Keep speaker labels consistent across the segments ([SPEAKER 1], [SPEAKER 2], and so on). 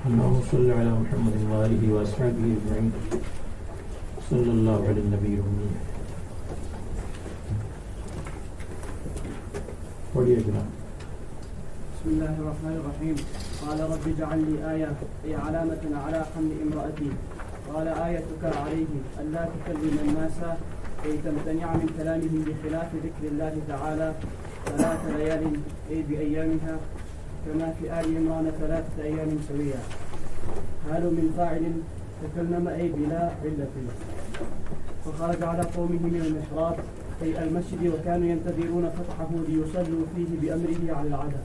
[SPEAKER 1] اللهم صل على محمد وآله وأصحابه أجمعين صلى الله على النبي الأمي. پڑھیے جناب.
[SPEAKER 2] بسم الله الرحمن الرحيم. قال رب اجعل لي آية أي علامة على حمل امرأتي. قال آيتك عليه ألا تكلم الناس أي تمتنع من كلامهم بخلاف ذكر الله تعالى 3 ليال أي بأيامها كما في آل عمران 3 أيام سوية. حال من فاعل تكلم أي بلا علة. فخرج على قومه من المحراب أي المسجد وكانوا ينتظرون فتحه ليصلوا فيه بأمره على العادة.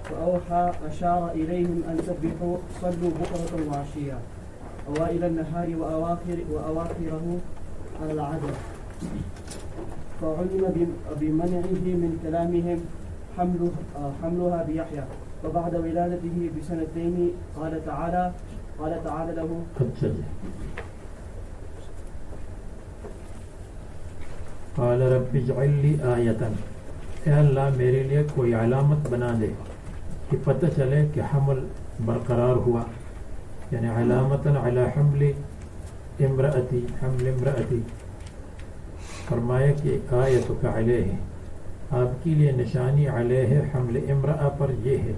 [SPEAKER 2] فأوحى أشار إليهم أن سبحوا صلوا بكرة وعشيا أوائل النهار وأواخره على العادة. فعلم بمنعه من كلامهم حملها بيحيى وبعد ولادته ب2 قال تعالى له
[SPEAKER 1] قال رب اجعل لي آیة، اے اللہ میرے لیے کوئی علامت بنا دے کہ پتہ چلے کہ حمل برقرار ہوا، یعنی علامت علی حمل امرأتی. فرمایا کہ آیتک علیہ، آپ کے لیے نشانی علیہ حمل امرأہ پر یہ ہے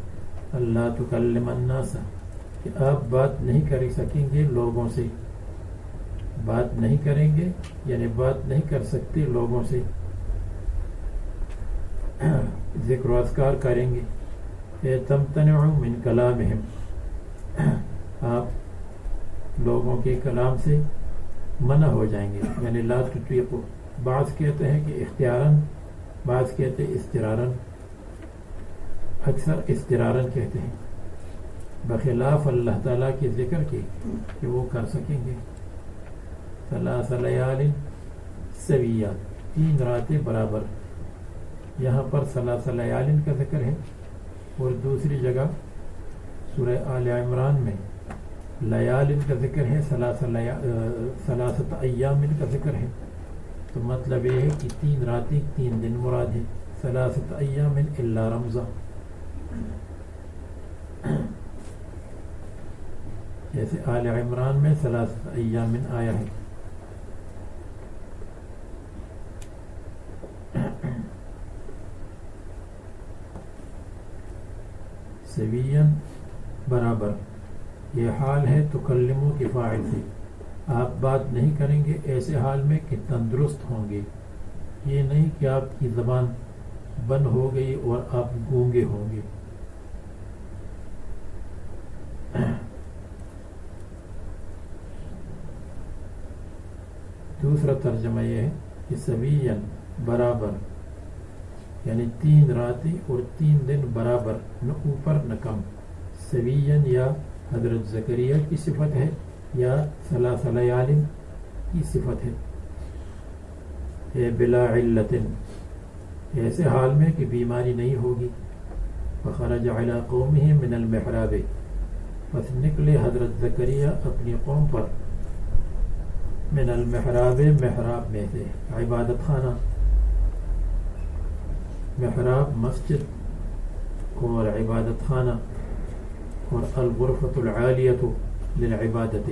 [SPEAKER 1] اللہ تکلم الناس، کہ آپ بات نہیں کر سکیں گے لوگوں سے، بات نہیں کریں گے یعنی بات نہیں کر سکتے لوگوں سے، ذکر و اذکار کریں گے. تمتنع من کلامہم، آپ لوگوں کے کلام سے منع ہو جائیں گے، یعنی لا تطیقوا. بعض کہتے ہیں کہ اختیاراً، بعض کہتے ہیں استرارن، اکثر استرارن کہتے ہیں، بخلاف اللہ تعالیٰ کے ذکر کے کہ وہ کر سکیں گے. 3 لیال سویہ، 3 راتیں برابر. یہاں پر 3 لیال کا ذکر ہے، اور دوسری جگہ سورہ آل عمران میں لیال کا ذکر ہے، 3 ایام کا ذکر ہے. تو مطلب یہ ہے کہ 3 راتیں 3 دن مراد ہے، 3 ایام الا رمضان. جیسے آل عمران میں 3 ایام آیا ہے. سویاً برابر، یہ حال ہے تکلموں کے فاعل سے، آپ بات نہیں کریں گے ایسے حال میں کہ تندرست ہوں گے. یہ نہیں کہ آپ کی زبان بند ہو گئی اور آپ گونگے ہوں گے. دوسرا ترجمہ یہ ہے کہ سویاً برابر، یعنی 3 راتیں اور 3 دن برابر، نہ اوپر نہ کم. سویاً یا حضرت زکریا کی صفت ہے یا 3 لیال کی صفت ہے. بلا علت، ایسے حال میں کہ بیماری نہیں ہوگی. فخرج علی قومہ من المحراب، پس نکلے حضرت زکریا اپنی قوم پر، من المحراب محراب میں سے، عبادت خانہ. محراب مسجد اور عبادت خانہ، اور الغرفۃ العالیۃ للعبادت.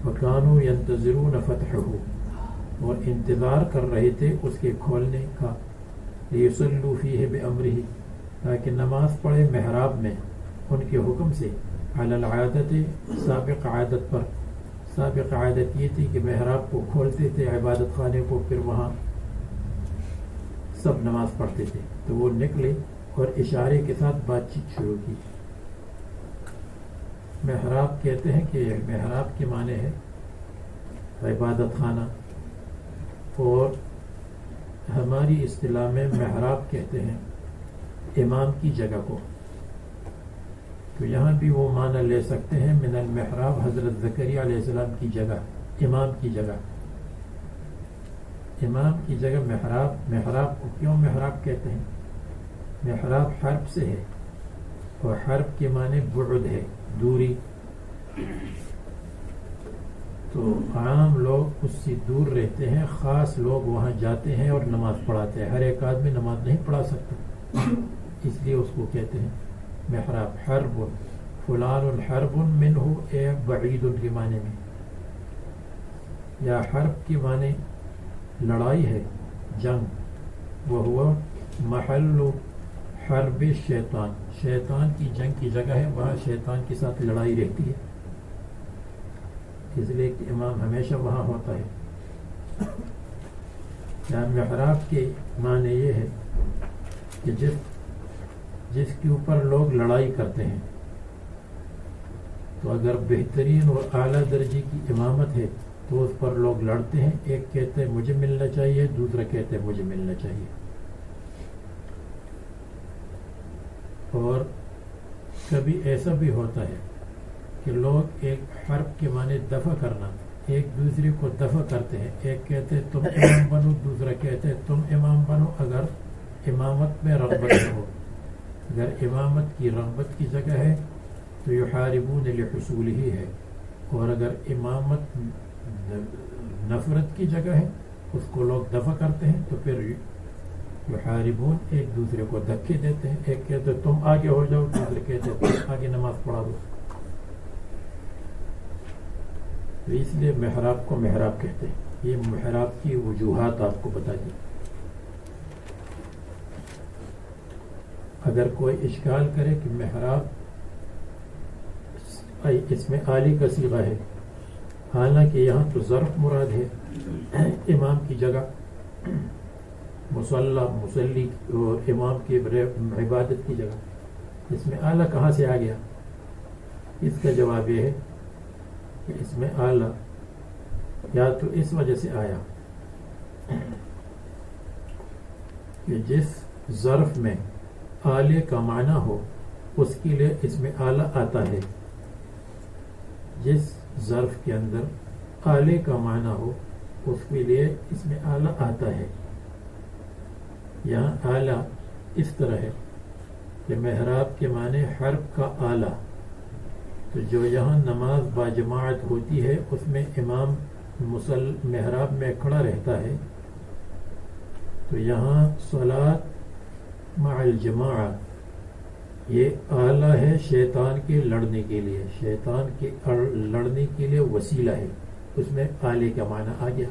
[SPEAKER 1] وکانوا ینتظرون فتحہ، اور انتظار کر رہے تھے اس کے کھولنے کا. لیصلوا فیہ بامرہ، تاکہ نماز پڑھے محراب میں ان کے حکم سے. علی العادت، سابق عادت پر. سابق عادت یہ تھی کہ محراب کو کھولتے تھے عبادت خانے کو، پھر وہاں سب نماز پڑھتے تھے. تو وہ نکلے اور اشارے کے ساتھ بات چیت شروع کی. محراب کہتے ہیں کہ محراب کے معنی ہے عبادت خانہ، اور ہماری اصطلاح میں محراب کہتے ہیں امام کی جگہ کو. تو یہاں بھی وہ معنی لے سکتے ہیں من المحراب، حضرت زکریا علیہ السلام کی جگہ، امام کی جگہ. امام کی جگہ محراب. محراب کو کیوں محراب کہتے ہیں؟ محراب حرب سے ہے، اور حرب کے معنی بعد ہے، دوری. تو عام لوگ اس سے دور رہتے ہیں، خاص لوگ وہاں جاتے ہیں اور نماز پڑھاتے ہیں. ہر ایک آدمی نماز نہیں پڑھا سکتا. اس لیے اس کو کہتے ہیں محراب. حرب فلان حرب منہ اے بعید کے معنی میں، یا حرب کے معنی لڑائی ہے، جنگ. وہ محل حرب شیطان، شیطان کی جنگ کی جگہ ہے، وہاں شیطان کے ساتھ لڑائی رہتی ہے، اس لیے کہ امام ہمیشہ وہاں ہوتا ہے. یا محراب کے معنی یہ ہے کہ جس کے اوپر لوگ لڑائی کرتے ہیں، تو اگر بہترین اور اعلیٰ درجے کی امامت ہے تو اس پر لوگ لڑتے ہیں، ایک کہتے ہیں مجھے ملنا چاہیے، دوسرا کہتے ہیں مجھے ملنا چاہیے. اور کبھی ایسا بھی ہوتا ہے کہ لوگ ایک حرب کے معنی دفع کرنا، ایک دوسرے کو دفع کرتے ہیں، ایک کہتے ہیں تم امام بنو، دوسرا کہتے ہیں تم امام بنو. اگر امامت میں رغبت ہو، اگر امامت کی رغبت کی جگہ ہے تو یحاربون لحصول ہی ہے، اور اگر امامت نفرت کی جگہ ہے اس کو لوگ دفع کرتے ہیں تو پھر یحاربون ایک دوسرے کو دھکے دیتے ہیں، ایک کہتے ہیں تم آگے ہو جاؤ، دوسرے کہتے ہیں تم آگے نماز پڑھا دو. تو اس لیے محراب کو محراب کہتے ہیں. یہ محراب کی وجوہات آپ کو بتا دی. اگر کوئی اشکال کرے کہ محراب اس میں آلی کا صیغہ ہے، حالانکہ یہاں تو ظرف مراد ہے، امام کی جگہ، مصلی مصلی اور امام کی عبادت کی جگہ، اس میں اعلیٰ کہاں سے آ گیا؟ اس کا جواب یہ ہے کہ اس میں اعلیٰ یا تو اس وجہ سے آیا کہ جس ظرف میں اعلیٰ کا معنی ہو اس کے لیے اس میں اعلیٰ آتا ہے، جس ظرف کے اندر اعلیٰ کا معنی ہو اس کے لیے اس میں اعلیٰ آتا ہے. یہاں اعلیٰ اس طرح ہے کہ محراب کے معنی حرب کا اعلیٰ، تو جو یہاں نماز باجماعت ہوتی ہے اس میں امام محراب میں کھڑا رہتا ہے، تو یہاں صلاۃ مع الجماعہ یہ اعلیٰ ہے شیطان کے لڑنے کے لیے، شیطان کے لڑنے کے لیے وسیلہ ہے، اس میں اعلیٰ کا معنی آ گیا.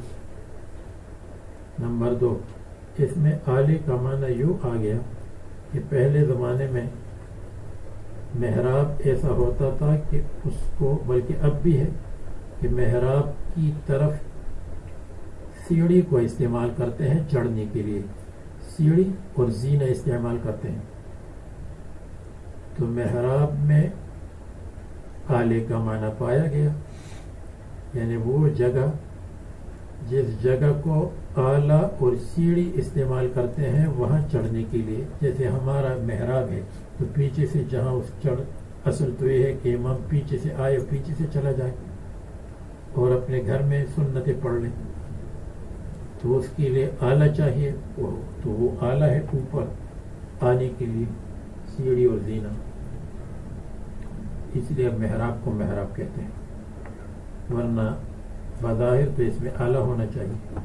[SPEAKER 1] نمبر 2، اس میں اعلیٰ کا معنی یوں آ گیا کہ پہلے زمانے میں محراب ایسا ہوتا تھا کہ اس کو، بلکہ اب بھی ہے، کہ محراب کی طرف سیڑھی کو استعمال کرتے ہیں چڑھنے کے لیے، سیڑھی اور زینہ استعمال کرتے ہیں. تو محراب میں اعلیٰ کا معنی پایا گیا، یعنی وہ جگہ جس جگہ کو اعلیٰ اور سیڑھی استعمال کرتے ہیں وہاں چڑھنے کے لیے. جیسے ہمارا محراب ہے تو پیچھے سے جہاں اس چڑھ، اصل تو یہ ہے کہ امام پیچھے سے آئے، پیچھے سے چلا جائے اور اپنے گھر میں سنتیں پڑھ لیں، تو اس کے لیے اعلیٰ چاہیے، تو وہ اعلیٰ ہے اوپر آنے کے لیے، سیڑھی اور زینہ. اس لیے اب محراب کو محراب کہتے ہیں، ورنہ بظاہر تو اس میں اعلیٰ ہونا چاہیے.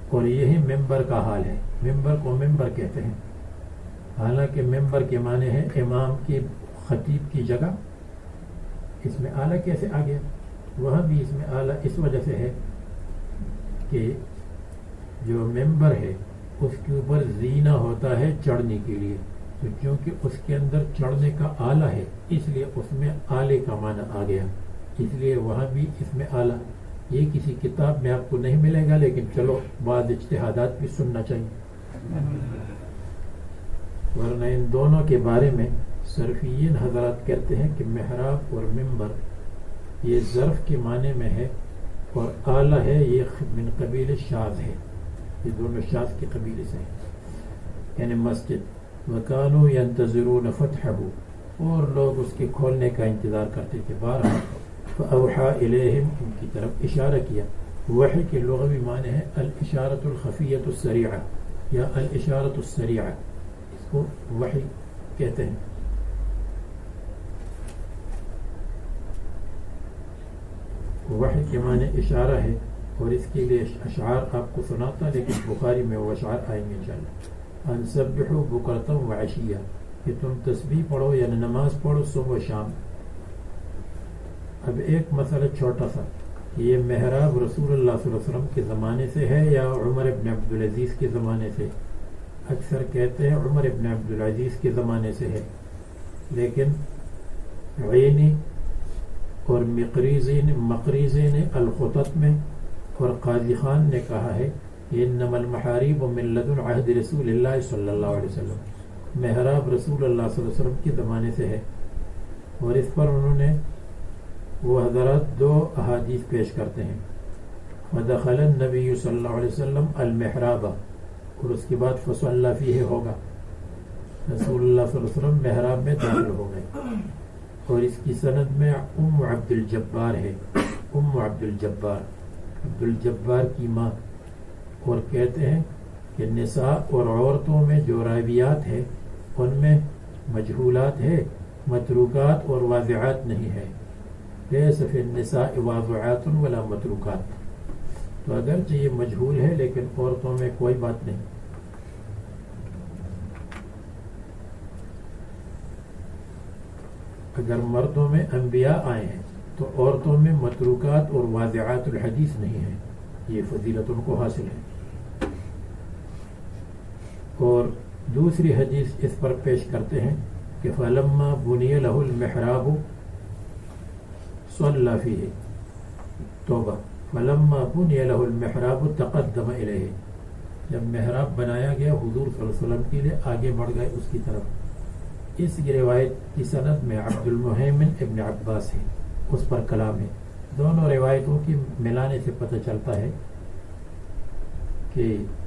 [SPEAKER 1] اور یہی ممبر کا حال ہے، ممبر کو ممبر کہتے ہیں، حالانکہ ممبر کے معنی ہے امام کی، خطیب کی جگہ. اس میں اعلیٰ کیسے آ گیا؟ وہاں بھی اس میں اعلیٰ اس وجہ سے ہے کہ جو ممبر ہے اس کے اوپر زینہ ہوتا ہے چڑھنے کے لیے، تو کیونکہ اس کے اندر چڑھنے کا آلہ ہے اس لیے اس میں آلے کا معنی آ گیا، اس لیے وہاں بھی اس میں آلہ. یہ کسی کتاب میں آپ کو نہیں ملے گا، لیکن چلو بعض اجتہادات بھی سننا چاہیے، ورنہ ان دونوں کے بارے میں صرفیین حضرات کہتے ہیں کہ محراب اور ممبر یہ ظرف کے معنی میں ہے، اور آلہ ہے یہ من قبیل شاذ ہے، یہ دونوں شاذ کے قبیلے سے ہیں. یعنی مسجد وَكَانُوا يَنْتَظِرُونَ فَتْحَهُ، اور لوگ اس کے کھولنے کا انتظار کرتے تھے. بارہا فَأَوْحَى إِلَيْهِمْ، ان کی طرف اشارہ کیا. وحی کے لغوی معنی ہے الاشارۃ الخفیۃ السریعہ یا الاشارۃ السریعہ، اس کو وحی کہتے ہیں. وحی کے معنی اشارہ ہے، اور اس کے لیے اشعار آپ کو سناتا، لیکن بخاری میں وہ اشعار آئیں گے انشاءاللہ. ان سبحوا بکرۃ و عشیہ کہ تم تسبیح پڑھو یعنی نماز پڑھو صبح و شام. اب ایک مسئلہ چھوٹا سا، یہ محراب رسول اللہ صلی اللہ علیہ وسلم کے زمانے سے ہے یا عمر ابن عبدالعزیز کے زمانے سے؟ اکثر کہتے ہیں عمر ابن عبدالعزیز کے زمانے سے ہے، لیکن عینی اور مقریزی نے الخطط میں اور قاضی خان نے کہا ہے کہ انما المحاریب من لدن عہد رسول اللہ صلی اللہ علیہ وسلم، محراب رسول اللہ صلی اللہ علیہ وسلم کے زمانے سے ہے. اور اس پر انہوں نے وہ حضرات دو احادیث پیش کرتے ہیں، وَدَخَلَ النَّبِيُّ صلی اللہ علیہ وسلم المحراب، اور اس کے بعد فَصَلَّى فِيهِ ہوگا، رسول اللہ صلی اللہ علیہ وسلم محراب میں داخل ہو گئے. اور اس کی سند میں ام عبد الجبار ہے، ام عبد الجبار کی ماں. اور کہتے ہیں کہ نساء اور عورتوں میں جو راویات ہے ان میں مجہولات ہے، متروکات اور واضعات نہیں ہے. لیس فی النساء واضعات ولا متروکات، تو اگرچہ یہ مجہول ہے لیکن عورتوں میں کوئی بات نہیں. اگر مردوں میں انبیاء آئے ہیں تو عورتوں میں متروکات اور واضعات الحدیث نہیں ہے، یہ فضیلت ان کو حاصل ہے. اور دوسری حدیث اس پر پیش کرتے ہیں کہ فَلَمَّا بُنِيَ لَهُ الْمِحْرَابُ صَلَّى فِيهِ، توبہ، فَلَمَّا بُنِيَ لَهُ الْمِحْرَابُ تَقَدَّمَ إِلَيْهِ، جب محراب بنایا گیا حضور صلی اللہ علیہ وسلم کے لیے آگے بڑھ گئے اس کی طرف. اس روایت کی سند میں عبد المہیمن ابن عباس ہے، اس پر کلام ہے. دونوں روایتوں کی ملانے سے پتہ چلتا ہے کہ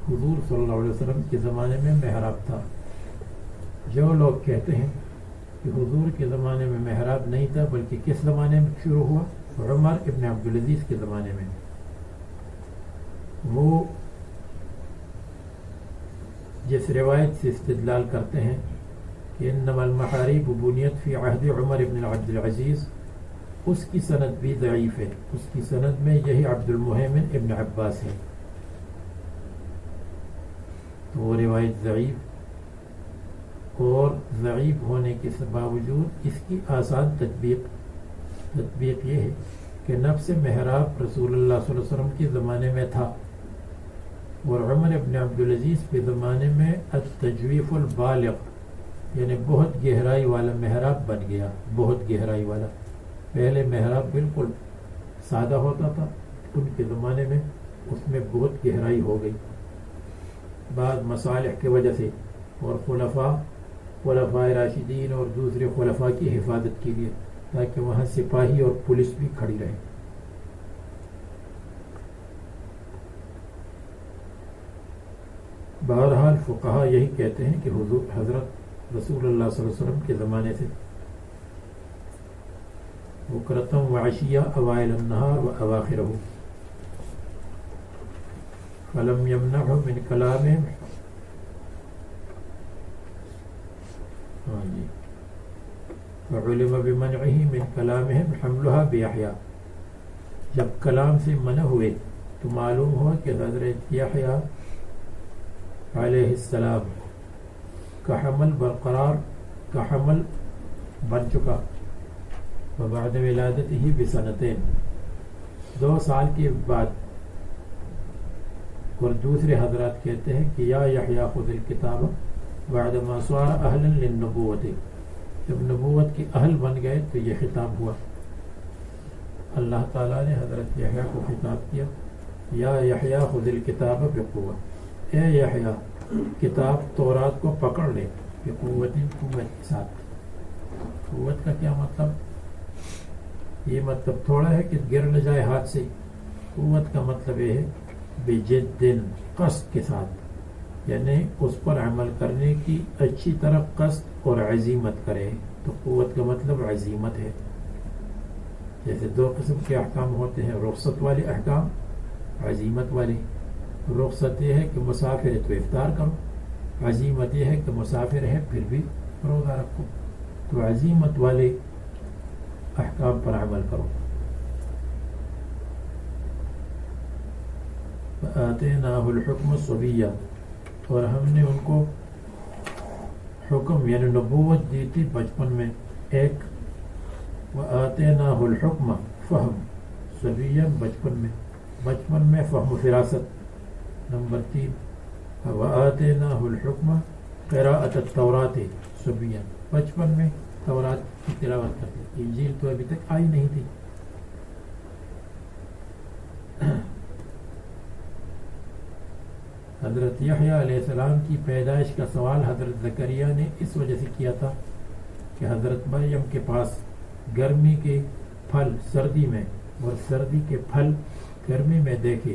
[SPEAKER 1] حضور صلی اللہ علیہ وسلم کے زمانے میں محراب تھا. جو لوگ کہتے ہیں کہ حضور کے زمانے میں محراب نہیں تھا بلکہ کس زمانے میں شروع ہوا؟ عمر ابن عبدالعزیز کے زمانے میں. وہ جس روایت سے استدلال کرتے ہیں کہ انما المحاریب بنیت فی عہد عمر ابن عبدالعزیز، اس کی سند بھی ضعیف ہے. اس کی سند میں یہی عبد المہیمن ابن عباس ہے، تو وہ روایت ضعیف، اور ضعیف ہونے کے باوجود اس کی آسان تطبیق یہ ہے کہ نفس محراب رسول اللہ صلی اللہ علیہ وسلم کے زمانے میں تھا، اور عمر ابن عبدالعزیز کے زمانے میں التجویف البالغ یعنی بہت گہرائی والا محراب بن گیا، بہت گہرائی والا. پہلے محراب بالکل سادہ ہوتا تھا، ان کے زمانے میں اس میں بہت گہرائی ہو گئی بعض مصالح کی وجہ سے، اور خلفاء راشدین اور دوسرے خلفاء کی حفاظت کے لیے، تاکہ وہاں سپاہی اور پولیس بھی کھڑی رہے. بہرحال فقہا یہی کہتے ہیں کہ حضرت رسول اللہ صلی اللہ علیہ وسلم کے زمانے سے بکرۃ و عشیہ اوائل النہار و اواخرہ، فلم یمنعہ من کلامہم، فعلم بمنعہ من کلامہم حملها بیحییٰ، جب کلام سے منع ہوئے تو معلوم ہوا کہ حضرت یحییٰ علیہ السلام کا حمل برقرار، کا حمل بن چکا. وبعد ولادتہ بسنتین، 2 سال کے بعد. اور دوسرے حضرات کہتے ہیں کہ یا یحییٰ خذ الکتاب بعد ما صار اہلا للنبوۃ، جب نبوت کے اہل بن گئے تو یہ خطاب ہوا. اللہ تعالیٰ نے حضرت یحییٰ کو خطاب کیا، یا یحییٰ خذ الکتاب بقوہ، اے یحییٰ کتاب تورات کو پکڑ لے، بقوت، قوت کے ساتھ. قوت کا کیا مطلب؟ یہ مطلب تھوڑا ہے کہ گر نہ جائے ہاتھ سے. قوت کا مطلب یہ ہے بجد، قصد کے ساتھ، یعنی اس پر عمل کرنے کی اچھی طرح قصد اور عزیمت کرے. تو قوت کا مطلب عزیمت ہے. جیسے 2 قسم کے احکام ہوتے ہیں، رخصت والے احکام، عزیمت والے. رخصت یہ ہے کہ مسافر ہے تو افطار کرو، عزیمت یہ ہے کہ مسافر ہے پھر بھی روزہ رکھو. تو عزیمت والے احکام پر عمل کرو. فآتیناہ الحکم صبیہ، اور ہم نے ان کو حکم یعنی نبوت دی تھی بچپن میں ایک، وآتیناہ الحکم فہم صبیا بچپن میں فہم و فراست، نمبر 3 وآتیناہ الحکم قراءۃ التوراۃ صبیا بچپن میں تورات کی تلاوت کرتے، انجیل تو ابھی تک آئی نہیں تھی۔ حضرت یحییٰ علیہ السلام کی پیدائش کا سوال حضرت زکریا نے اس وجہ سے کیا تھا کہ حضرت مریم کے پاس گرمی کے پھل سردی میں اور سردی کے پھل گرمی میں دیکھے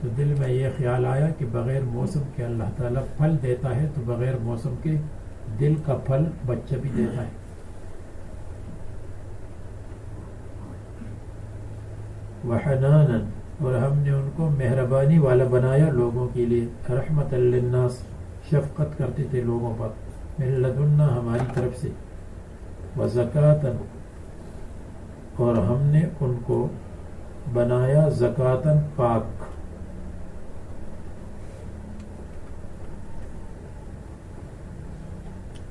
[SPEAKER 1] تو دل میں یہ خیال آیا کہ بغیر موسم کے اللہ تعالیٰ پھل دیتا ہے تو بغیر موسم کے دل کا پھل بچہ بھی دیتا ہے۔ وحنانا اور ہم نے ان کو مہربانی والا بنایا لوگوں کے لیے، رحمت للناس شفقت کرتے تھے لوگوں پر، من لدنا ہماری طرف سے، وزکاۃ اور ہم نے ان کو بنایا زکاتن پاک،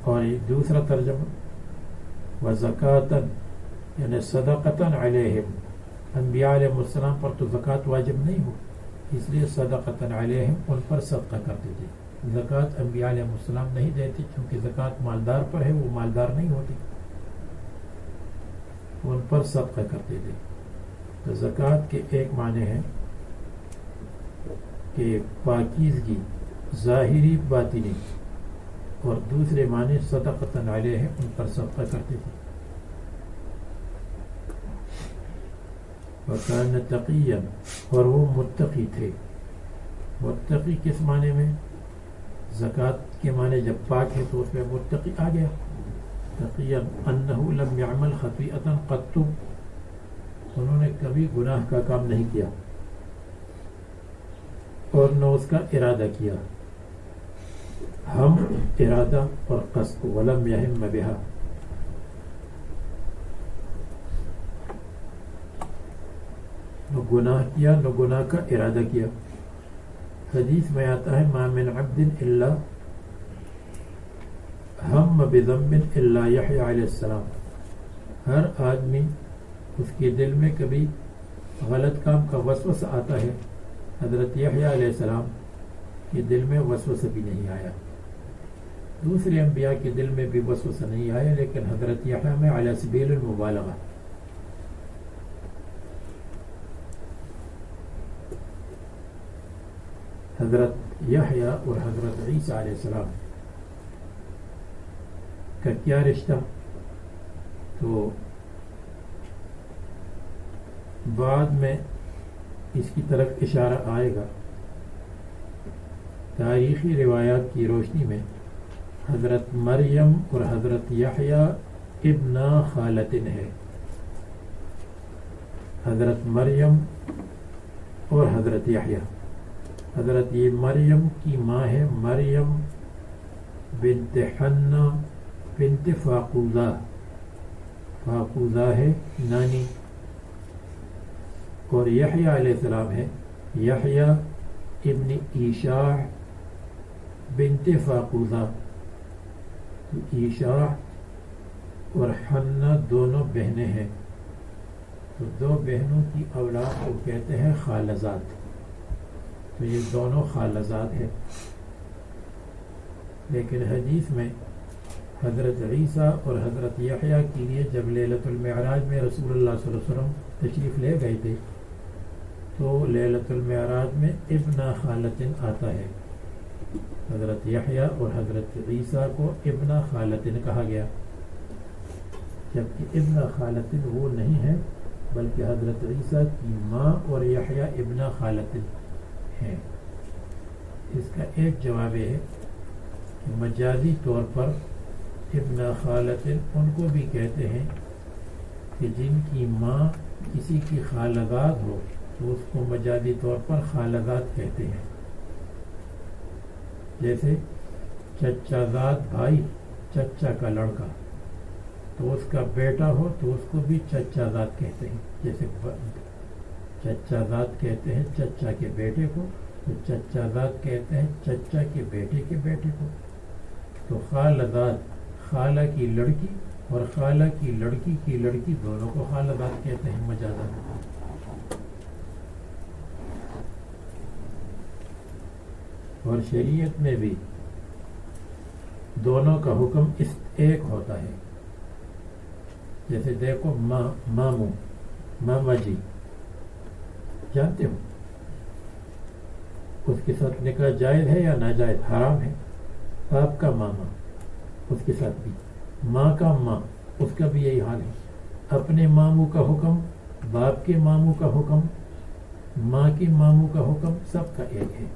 [SPEAKER 1] اور ایک دوسرا ترجمہ وزکاتن یعنی صدقتن علیہم، انبیاء علیہ السلام پر تو زکوٰۃ واجب نہیں ہو، اس لیے صدقتن علیہم ان پر صدقہ کرتے تھے۔ زکوٰۃ انبیاء علیہ السلام نہیں دیتے کیونکہ زکوٰۃ مالدار پر ہے، وہ مالدار نہیں ہوتی، ان پر صدقہ کرتے تھے۔ تو زکوٰۃ کے ایک معنی ہے کہ پاکیزگی ظاہری باطنی، اور دوسرے معنی صدقتن علیہم ان پر صدقہ کرتے تھے۔ وَكَانَ تَقِيًّا اور وہ متقی تھے۔ متقی کس معنی میں؟ زکوٰۃ کے معنی جب پاک ہے تو اس میں متقی آ گیا۔ تقیًّا انہ لم يعمل خطیئۃ قط، انہوں نے کبھی گناہ کا کام نہیں کیا اور نہ اس کا ارادہ کیا، ہم ارادہ اور قصد، ولم یہم بہا نہ گناہ کیا نہ گناہ کا ارادہ کیا۔ حدیث میں آتا ہے ما من عبد الا ہم بذنب الا یحییٰ علیہ السلام، ہر آدمی اس کے دل میں کبھی غلط کام کا وسوسہ آتا ہے، حضرت یحییٰ علیہ السلام کے دل میں وسوسہ بھی نہیں آیا، دوسرے انبیاء کے دل میں بھی وسوسہ نہیں آیا، لیکن حضرت یحییٰ میں علی سبیل المبالغہ۔ حضرت یحییٰ اور حضرت عیسیٰ علیہ السلام کا کیا رشتہ؟ تو بعد میں اس کی طرف اشارہ آئے گا۔ تاریخی روایات کی روشنی میں حضرت مریم اور حضرت یحییٰ ابن خالتن ہے، حضرت مریم اور حضرت یحییٰ۔ حضرت یہ مریم کی ماں ہے مریم بنت حنہ بنت فاقوزہ، فاقوزہ ہے نانی، اور یحییٰ علیہ السلام ہے یحییٰ ابن عیشاع بنت فاقوزہ۔ عیشاع اور حنہ دونوں بہنیں ہیں، تو دو بہنوں کی اولاد کو کہتے ہیں خالزاد، تو یہ دونوں خالزاد ہیں۔ لیکن حدیث میں حضرت عیسیٰ اور حضرت یحییٰ کے لیے جب لیلۃ المعراج میں رسول اللہ صلی اللہ علیہ وسلم تشریف لے گئے تھے تو لیلۃ المعراج میں ابن خالتن آتا ہے، حضرت یحییٰ اور حضرت عیسیٰ کو ابن خالتن کہا گیا، جبکہ ابن خالتن وہ نہیں ہے بلکہ حضرت عیسیٰ کی ماں اور یحییٰ ابن خالتن ہیں۔ اس کا ایک جواب ہے کہ مجازی طور پر ابن خالتن ان کو بھی کہتے ہیں کہ جن کی ماں کسی کی خالزاد ہو تو اس کو مجازی طور پر خالزاد کہتے ہیں، جیسے چچا زاد بھائی چچا کا لڑکا، تو اس کا بیٹا ہو تو اس کو بھی چچا زاد کہتے ہیں، جیسے چچا زاد کہتے ہیں چچا کے بیٹے کو، تو چچا زاد کہتے ہیں چچا کے بیٹے کو۔ تو خالدات خالہ کی لڑکی اور خالہ کی لڑکی کی لڑکی دونوں کو خالدات کہتے ہیں مجازاً. اور شریعت میں بھی دونوں کا حکم اس ایک ہوتا ہے. جیسے دیکھو ماموں ماما جی جانتے ہو اس کے ساتھ نکاح جائز ہے یا ناجائز؟ حرام ہے. باپ کا ماما اس کے ساتھ بھی، ماں کا ماں اس کا بھی یہی حال ہے. اپنے ماموں کا حکم، باپ کے ماموں کا حکم، ماں کی ماموں کا حکم سب کا ایک ہے.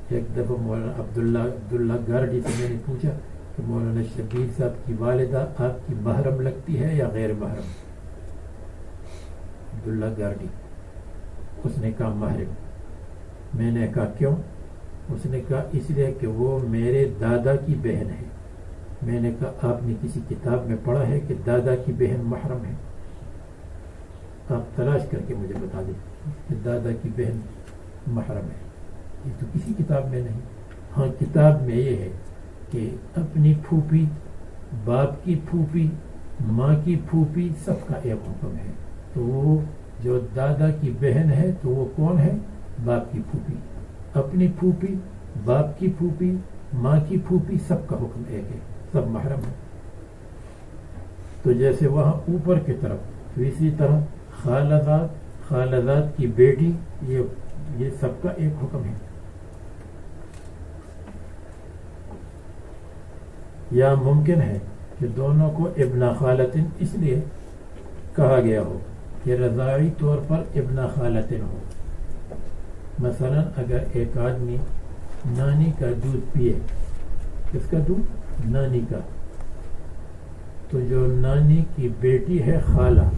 [SPEAKER 1] ایک دفعہ مولانا عبداللہ گارڈی سے میں نے پوچھا کہ مولانا شبیر صاحب کی والدہ آپ کی محرم لگتی ہے یا غیر محرم؟ عبداللہ گارڈی. اس نے کہا محرم. میں نے کہا کیوں؟ اس نے کہا اس لیے کہ وہ میرے دادا کی بہن ہے. میں نے کہا آپ نے کسی کتاب میں پڑھا ہے کہ دادا کی بہن محرم ہے؟ آپ تلاش کر کے مجھے بتا دیں کہ دادا کی بہن محرم ہے. یہ تو کسی کتاب میں نہیں. ہاں کتاب میں یہ ہے کہ اپنی پھوپھی، باپ کی پھوپھی، ماں کی پھوپھی سب کا ایک حکم ہے. تو وہ جو دادا کی بہن ہے تو وہ کون ہے؟ باپ کی پھوپھی. اپنی پھوپھی، باپ کی پھوپھی، ماں کی پھوپھی سب کا حکم ایک ہے، سب محرم ہے. تو جیسے وہاں اوپر کی طرف تو اسی طرح خالدات کی بیٹی یہ سب کا ایک حکم ہے. یا ممکن ہے کہ دونوں کو ابن خالتن اس لیے کہا گیا ہو کہ رضاعی طور پر ابن خالتن ہو. مثلا اگر ایک آدمی نانی کا دودھ پیے، کس کا دودھ؟ نانی کا، تو جو نانی کی بیٹی ہے خالہ،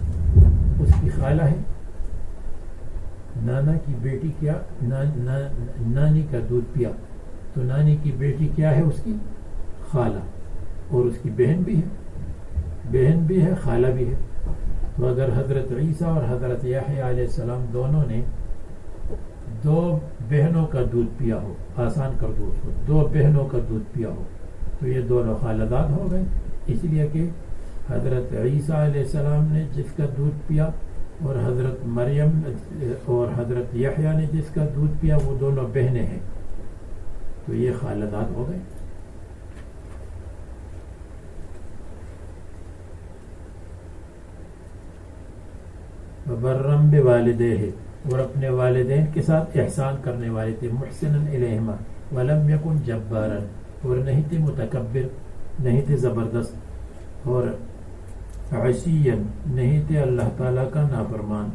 [SPEAKER 1] اس کی خالہ ہے. نانا کی بیٹی کیا نانی کا دودھ پیا تو نانی کی بیٹی کیا ہے؟ اس کی خالہ. اور اس کی بہن بھی ہے خالہ بھی ہے. تو اگر حضرت عیسیٰ اور حضرت یحییٰ علیہ السلام دونوں نے دو بہنوں کا دودھ پیا ہو، آسان کر دو اس کو، دو بہنوں کا دودھ پیا ہو تو یہ دونوں خالدات ہو گئے. اس لیے کہ حضرت عیسیٰ علیہ السلام نے جس کا دودھ پیا اور حضرت مریم اور حضرت یحییٰ نے جس کا دودھ پیا وہ دونوں بہنیں ہیں، تو یہ خالدات ہو گئے. وبرم بوالدیہ، اور اپنے والدین کے ساتھ احسان کرنے والے تھے. محسنا الیہما ولم یکن جبارا، اور نہیں تھے متکبر، نہیں تھے زبردست، اور عصیا نہیں تھے اللہ تعالیٰ کا نافرمان.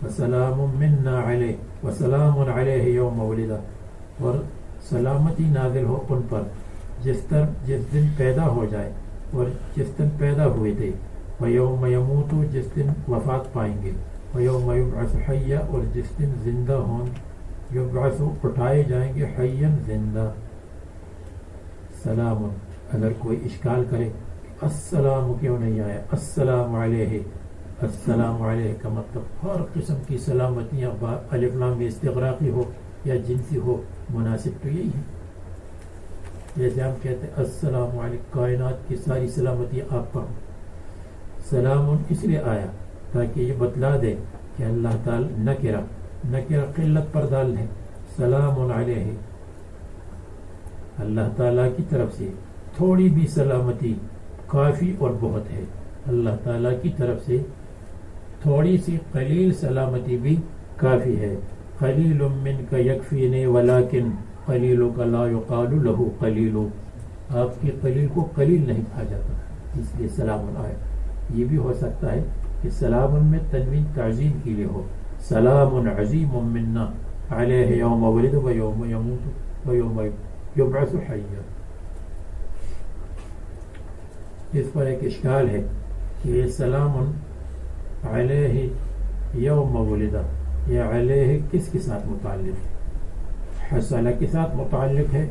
[SPEAKER 1] وسلام منا علیہ وسلام علیہ یوم ولد، اور سلامتی نازل ہو ان پر جس دن پیدا ہو جائے اور جس دن پیدا ہوئے تھے. وَيَوْمَ يَمُوتُ، جس دن وفات پائیں گے. وَيَوْمَ يُبْعَثُ حَيًّا، اور جس دن زندہ ہوں. يُبْعَثُ اٹھائے جائیں گے، حَيًّا زندہ. سلام، اگر کوئی اشکال کرے السلام کیوں نہیں آیا، السلام علیہ، السلام علیہ کا مطلب ہر قسم کی سلامتیاں الف لام میں استغراقی ہو یا جنسی ہو، مناسب تو یہی ہے. جیسے ہم کہتے ہیں السلام علیکم، کائنات کی ساری سلامتیاں آپ پر ہوں. سلام اس لیے آیا تاکہ یہ بتلا دے کہ اللہ تعالی نکرہ قلت پر ڈال ہے. سلام علیہ، اللہ تعالیٰ کی طرف سے تھوڑی بھی سلامتی کافی اور بہت ہے. اللہ تعالیٰ کی طرف سے تھوڑی سی قلیل سلامتی بھی کافی ہے. قلیل منک یکفینی ولکن قلیلک لا یقال له قلیل، آپ کی قلیل کو قلیل نہیں کہا جاتا، اس لیے سلام آیا. یہ بھی ہو سکتا ہے کہ سلام میں تنوین تعظیم کے لیے ہو. سلام عظیم منا علیہ یوم ولد و یوم یموت و یوم یبعث حیا. اس پر ایک اشکال ہے کہ یہ سلام علیہ یوم ولد، یہ علیہ کس کے ساتھ متعلق ہے؟ حصل کے ساتھ متعلق ہے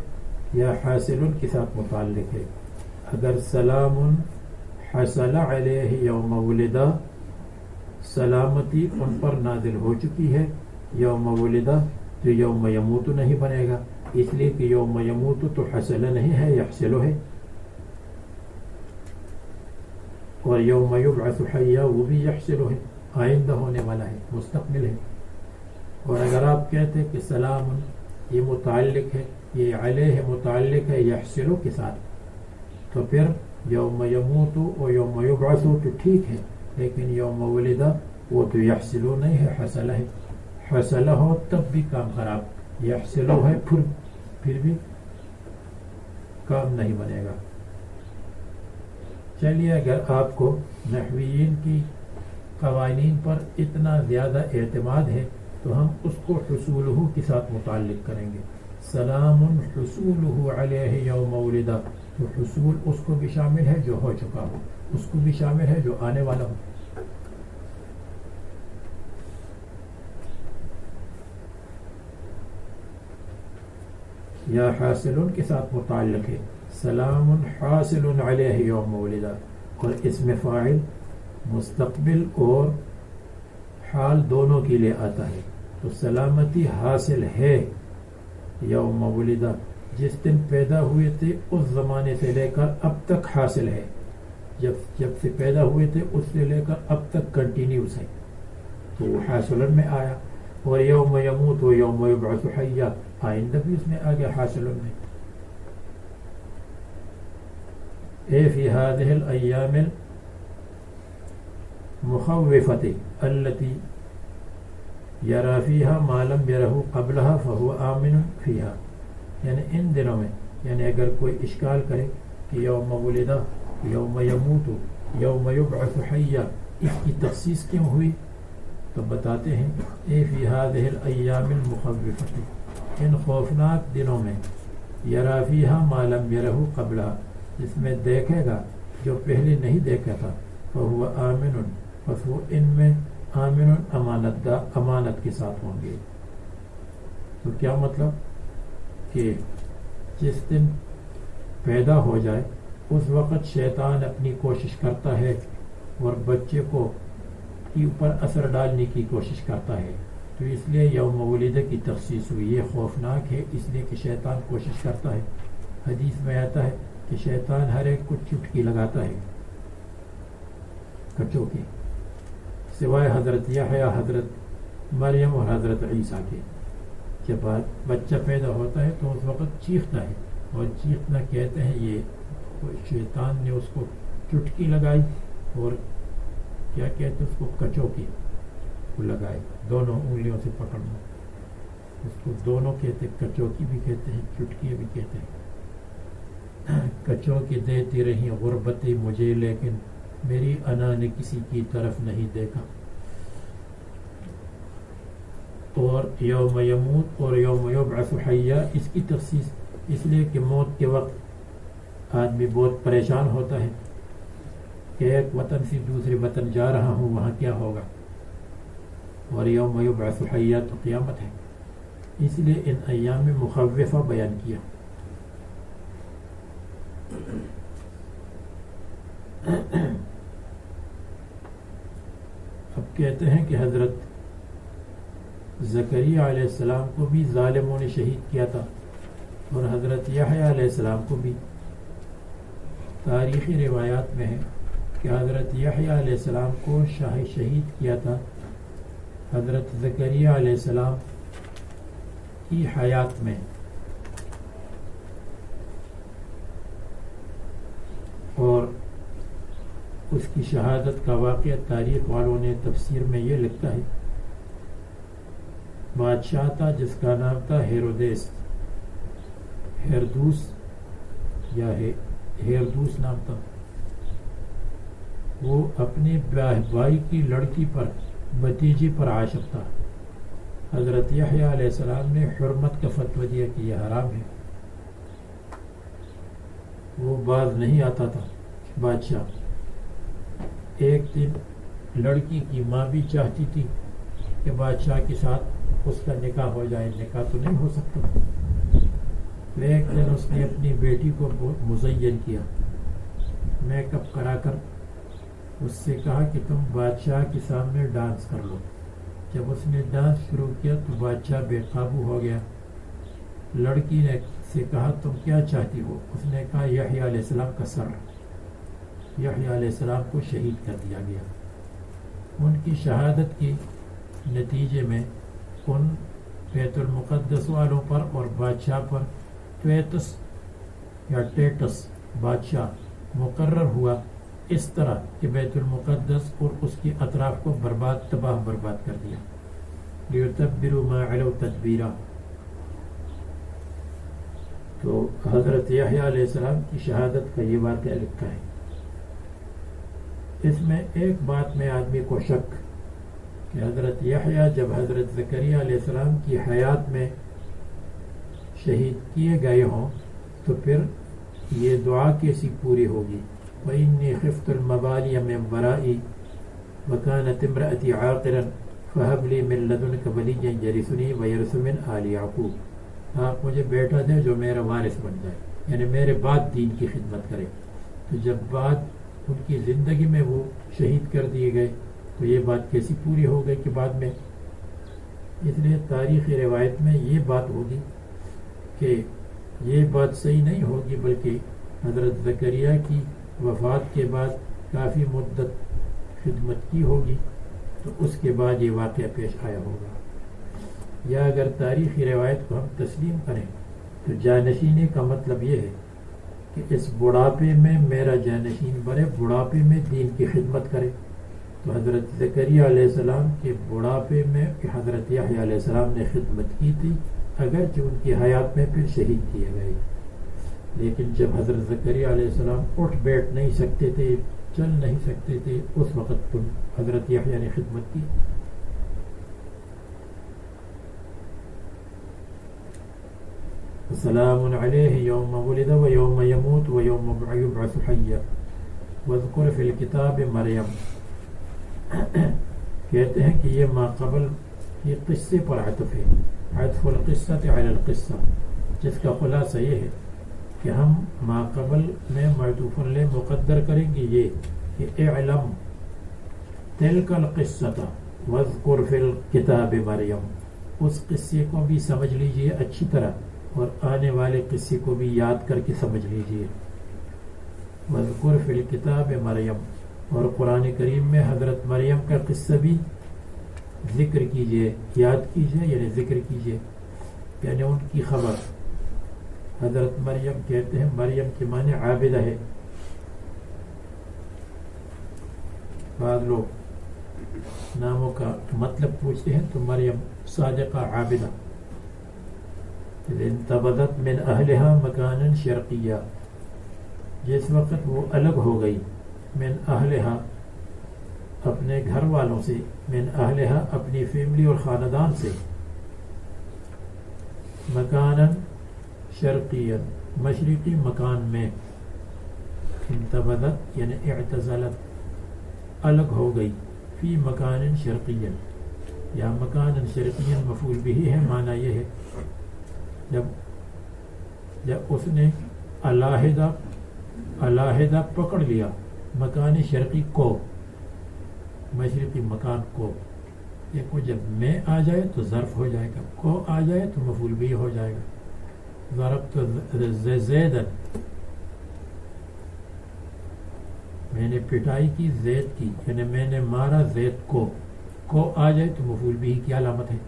[SPEAKER 1] یا حاصل کے ساتھ متعلق ہے؟ اگر سلام حصل علیہ یوم ولدہ، سلامتی ان پر نازل ہو چکی ہے یوم ولدہ، تو یوم یموت نہیں بنے گا، اس لیے کہ یوم یموت تو حصل نہیں ہے، یحصل ہے. اور یوم یبعث حیا وہ بھی یحصل ہے، آئندہ ہونے والا ہے، مستقبل ہے. اور اگر آپ کہتے کہ سلام یہ متعلق ہے، یہ علیہ متعلق ہے یحصل کے ساتھ، تو پھر یوم یموت اور یوم یبعث تو ٹھیک ہے، لیکن یوم ولد وہ تو یحصل نہیں ہے، حصل ہے. حصل ہو تب بھی کام خراب، یحصل ہے پھر بھی کام نہیں بنے گا. چلیے اگر آپ کو نحویین کی قوانین پر اتنا زیادہ اعتماد ہے تو ہم اس کو حصولہ کے ساتھ متعلق کریں گے. سلام حصولہ علیہ یوم ولد، تو حصول اس کو بھی شامل ہے جو ہو چکا ہو، اس کو بھی شامل ہے جو آنے والا ہو. یا حاصل کے ساتھ متعلق ہے، سلام حاصل علیہ یوم ولد، اور اسم فاعل مستقبل اور حال دونوں کے لیے آتا ہے. تو سلامتی حاصل ہے یوم ولد، جس دن پیدا ہوئے تھے اس زمانے سے لے کر اب تک حاصل ہے، جب سے پیدا ہوئے تھے اس سے لے کر اب تک کنٹینیوس ہے، تو وہ حاصل میں آیا. اور یوم یموت و یوم یبعث حیا، آئندہ بھی اس میں آ گیا حاصل میں. اے فی هذه الایام المخوفۃ التي یرا فیها ما لم یرہ قبلها فهو آمن فیها، یعنی ان دنوں میں، یعنی اگر کوئی اشکال کرے کہ یوم ولد، یوم یموت، یوم یبعث حیا، اس کی تخصیص کیوں ہوئی، تو بتاتے ہیں اے فی هذه الایام المخوفۃ، ان خوفناک دنوں میں، یرا فیها ما لم یرہ قبلها، جس میں دیکھے گا جو پہلے نہیں دیکھا تھا، فهو آمن، پس وہ ان میں آمن امانت کے ساتھ ہوں گے. تو کیا مطلب کہ جس دن پیدا ہو جائے اس وقت شیطان اپنی کوشش کرتا ہے اور بچے کو کے اوپر اثر ڈالنے کی کوشش کرتا ہے، تو اس لیے یوم ولد کی تخصیص ہوئی. یہ خوفناک ہے اس لیے کہ شیطان کوشش کرتا ہے. حدیث میں آتا ہے کہ شیطان ہر ایک کو چٹکی لگاتا ہے کچوں کی، سوائے حضرت یحییٰ، حضرت مریم اور حضرت عیسیٰ کے. جب بچہ پیدا ہوتا ہے تو اس وقت چیختا ہے، اور چیخنا کہتے ہیں یہ شیطان نے اس کو چٹکی لگائی، اور کیا کہتے اس کو کچوں کی لگائے، دونوں انگلیوں سے پکڑنا، اس کو دونوں کہتے، کچوں کی بھی کہتے ہیں، چٹکی بھی کہتے ہیں. کچوں کی دیتی رہی غربتی مجھے، لیکن میری انا نے کسی کی طرف نہیں دیکھا. اور یوم یموت اور یوم یبعث حیا، اس کی تخصیص اس لیے کہ موت کے وقت آدمی بہت پریشان ہوتا ہے کہ ایک وطن سے دوسرے وطن جا رہا ہوں، وہاں کیا ہوگا. اور یوم یبعث حیا تو قیامت ہے، اس لیے ان ایام مخوفہ بیان کیا. اب کہتے ہیں کہ حضرت زکریا علیہ السلام کو بھی ظالموں نے شہید کیا تھا، اور حضرت یحییٰ علیہ السلام کو بھی. تاریخی روایات میں ہے کہ حضرت یحییٰ علیہ السلام کو شہید کیا تھا حضرت زکریا علیہ السلام کی حیات میں. اور اس کی شہادت کا واقعہ تاریخ والوں نے تفسیر میں یہ لکھا ہے. بادشاہ تھا جس کا نام تھا ہیرودوس نام تھا. وہ اپنے بھائی کی لڑکی پر، بھتیجی پر عاشق تھا. حضرت یحییٰ علیہ السلام نے حرمت کا فتویٰ دیا کہ یہ حرام ہے. وہ باز نہیں آتا تھا بادشاہ. ایک دن لڑکی کی ماں بھی چاہتی تھی کہ بادشاہ کے ساتھ اس کا نکاح ہو جائے، نکاح تو نہیں ہو سکتا. ایک دن اس نے اپنی بیٹی کو مزین کیا، میک اپ کرا کر اس سے کہا کہ تم بادشاہ کے سامنے ڈانس کر لو. جب اس نے ڈانس شروع کیا تو بادشاہ بے قابو ہو گیا. لڑکی نے سے کہا تم کیا چاہتی ہو؟ اس نے کہا یحییٰ علیہ السلام کا سر. یحییٰ علیہ السلام کو شہید کر دیا گیا. ان کی شہادت کے نتیجے میں ان بیت المقدس والوں پر اور بادشاہ پر ٹویٹس یا ٹیٹس بادشاہ مقرر ہوا، اس طرح کہ بیت المقدس اور اس کے اطراف کو تباہ برباد کر دیا. لیتبروا ما علوا تدبیرا. تو حضرت یحییٰ علیہ السلام کی شہادت کا یہ واقعہ لکھا ہے. اس میں ایک بات میں آدمی کو شک کہ حضرت یحییٰ جب حضرت زکریا علیہ السلام کی حیات میں شہید کیے گئے ہوں تو پھر یہ دعا کیسی پوری ہوگی؟ وَإِنِّي خِفْتُ الْمَوَالِيَ مِنْ وَرَائِي وَكَانَتِ امْرَأَتِي عَاقِرًا فَهَبْ لِي مِنْ لَدُنْكَ وَلِيًّا يَرِثُنِي وَيَرِثُ مِنْ آلِ یعقوب. آپ مجھے بیٹا دیں جو میرا وارث بن جائے، یعنی میرے بعد دین کی خدمت کرے. تو جب بعد ان کی زندگی میں وہ شہید کر دیے گئے تو یہ بات کیسی پوری ہو گئی کہ بعد میں؟ اس لیے تاریخی روایت میں یہ بات ہوگی کہ یہ بات صحیح نہیں ہوگی، بلکہ حضرت زکریا کی وفات کے بعد کافی مدت خدمت کی ہوگی تو اس کے بعد یہ واقعہ پیش آیا ہوگا. یا اگر تاریخی روایت کو ہم تسلیم کریں تو جانشینی کا مطلب یہ ہے کہ اس بڑھاپے میں میرا جانشین بنے، بڑھاپے میں دین کی خدمت کرے. تو حضرت زکریا علیہ السلام کے بڑھاپے میں حضرت یحییٰ علیہ السلام نے خدمت کی تھی، اگرچہ ان کی حیات میں پھر شہید کیے گئے. لیکن جب حضرت زکریا علیہ السلام اٹھ بیٹھ نہیں سکتے تھے، چل نہیں سکتے تھے، اس وقت حضرت یحییٰ نے خدمت کی. سلام علیہ یوم ولد و یوم یموت و یوم یبعث حیا واذکر فی الکتاب مریم. کہتے ہیں کہ یہ ما قبل یہ قصے پر عطف ہے، عطف القصۃ علی القصہ، جس کا خلاصہ یہ ہے کہ ہم ما قبل میں معطوف علیہ مقدر کریں گے یہ کہ اعلم تلک القصۃ واذکر فی الکتاب مریم. اس قصے کو بھی سمجھ لیجئے اچھی طرح اور آنے والے قصے کو بھی یاد کر کے سمجھ لیجئے. وذکر فی الکتاب مریم، اور قرآن کریم میں حضرت مریم کا قصہ بھی ذکر کیجئے، یاد کیجئے، یعنی ذکر کیجئے، یعنی ان کی خبر. حضرت مریم کہتے ہیں مریم کے معنی عابدہ ہے. بعض لوگ ناموں کا مطلب پوچھتے ہیں تو مریم صادقہ عابدہ. انتبذت من اہلہا مکانا شرقیہ، جس وقت وہ الگ ہو گئی، من اہلہا اپنے گھر والوں سے، من اہلہا اپنی فیملی اور خاندان سے، مکانا شرقیہ مشرقی مکان میں. انتبذت یعنی اعتزلت الگ ہو گئی، فی مکان شرقیہ یا مکان شرقیہ مفعول بھی ہے، معنی یہ ہے جب اس نے علیحدہ پکڑ لیا مکان شرقی کو، مشرقی مکان کو. دیکھو جب میں آ جائے تو ظرف ہو جائے گا، کو آ جائے تو مفعول بھی ہو جائے گا. ضربت زیدن، میں نے پٹائی کی زید کی، یعنی میں نے مارا زید کو آ جائے تو مفعول بھی کی علامت ہے.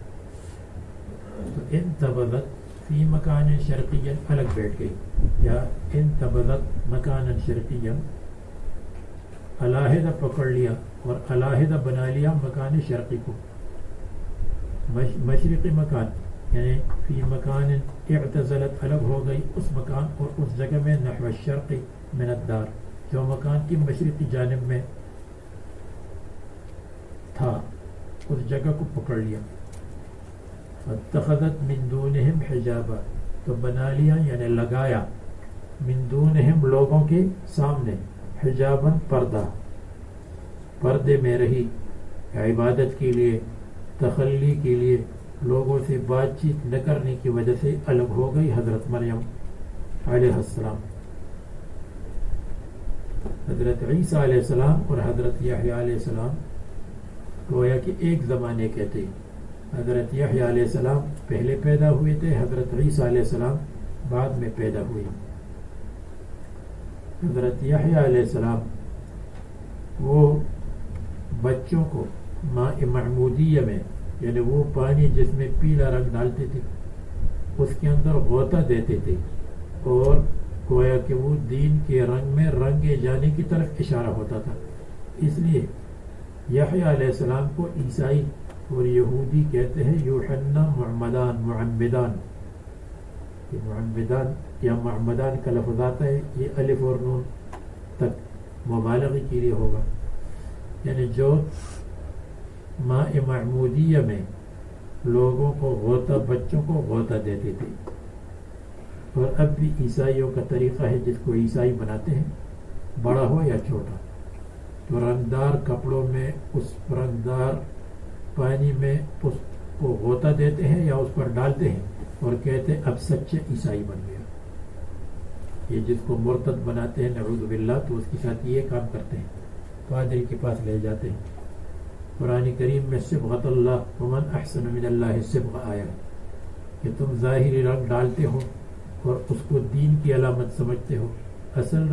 [SPEAKER 1] تو انتبذت فی مکان شرقیًا الگ بیٹھ گئی، یا انتبذت مکان شرقیًا علیحدہ پکڑ لیا اور علیحدہ بنا لیا مکان شرقی کو، مشرقی مکان، یعنی فی مکان اعتزلت الگ ہو گئی اس مکان اور اس جگہ میں نحو الشرق من الدار، جو مکان کی مشرقی جانب میں تھا اس جگہ کو پکڑ لیا. اتخذت من دونہم حجابا، تو بنا لیا یعنی لگایا، من دونہم لوگوں کے سامنے، حجاباً پردہ، پردے میں رہی، عبادت کے لیے، تخلی کے لیے، لوگوں سے بات چیت نہ کرنے کی وجہ سے الگ ہو گئی حضرت مریم علیہ السلام. حضرت عیسیٰ علیہ السلام اور حضرت یحییٰ علیہ السلام گویا کہ ایک زمانے کے تھے. حضرت یحییٰ علیہ السلام پہلے پیدا ہوئے تھے, حضرت عیسیٰ علیہ السلام بعد میں پیدا ہوئے. حضرت یحییٰ علیہ السلام وہ بچوں کو ماء معمودیہ میں, یعنی وہ پانی جس میں پیلا رنگ ڈالتے تھے اس کے اندر غوطہ دیتے تھے, اور گویا کہ وہ دین کے رنگ میں رنگے جانے کی طرف اشارہ ہوتا تھا. اس لیے یحییٰ علیہ السلام کو عیسائی اور یہودی کہتے ہیں یوحنا معمدان. یہ معمدان یا معمدان کا لفظ آتا ہے, یہ الف اور نون تک مبالغے کے لیے ہوگا, یعنی جو ماء معمودیہ میں لوگوں کو غوطہ, بچوں کو غوطہ دیتے تھے. اور اب بھی عیسائیوں کا طریقہ ہے, جس کو عیسائی بناتے ہیں بڑا ہو یا چھوٹا, تو رنگدار کپڑوں میں اس رنگدار پانی میں اس کو غوطہ دیتے ہیں یا اس پر ڈالتے ہیں اور کہتے ہیں اب سچے عیسائی بن گیا. یہ جس کو مرتد بناتے ہیں نعوذ باللہ, تو اس کے ساتھ یہ کام کرتے ہیں, پادری کے پاس لے جاتے ہیں. قرآن کریم میں صبغۃ اللہ ومن احسن من اللہ صبغہ آیا کہ تم ظاہری رنگ ڈالتے ہو اور اس کو دین کی علامت سمجھتے ہو. اصل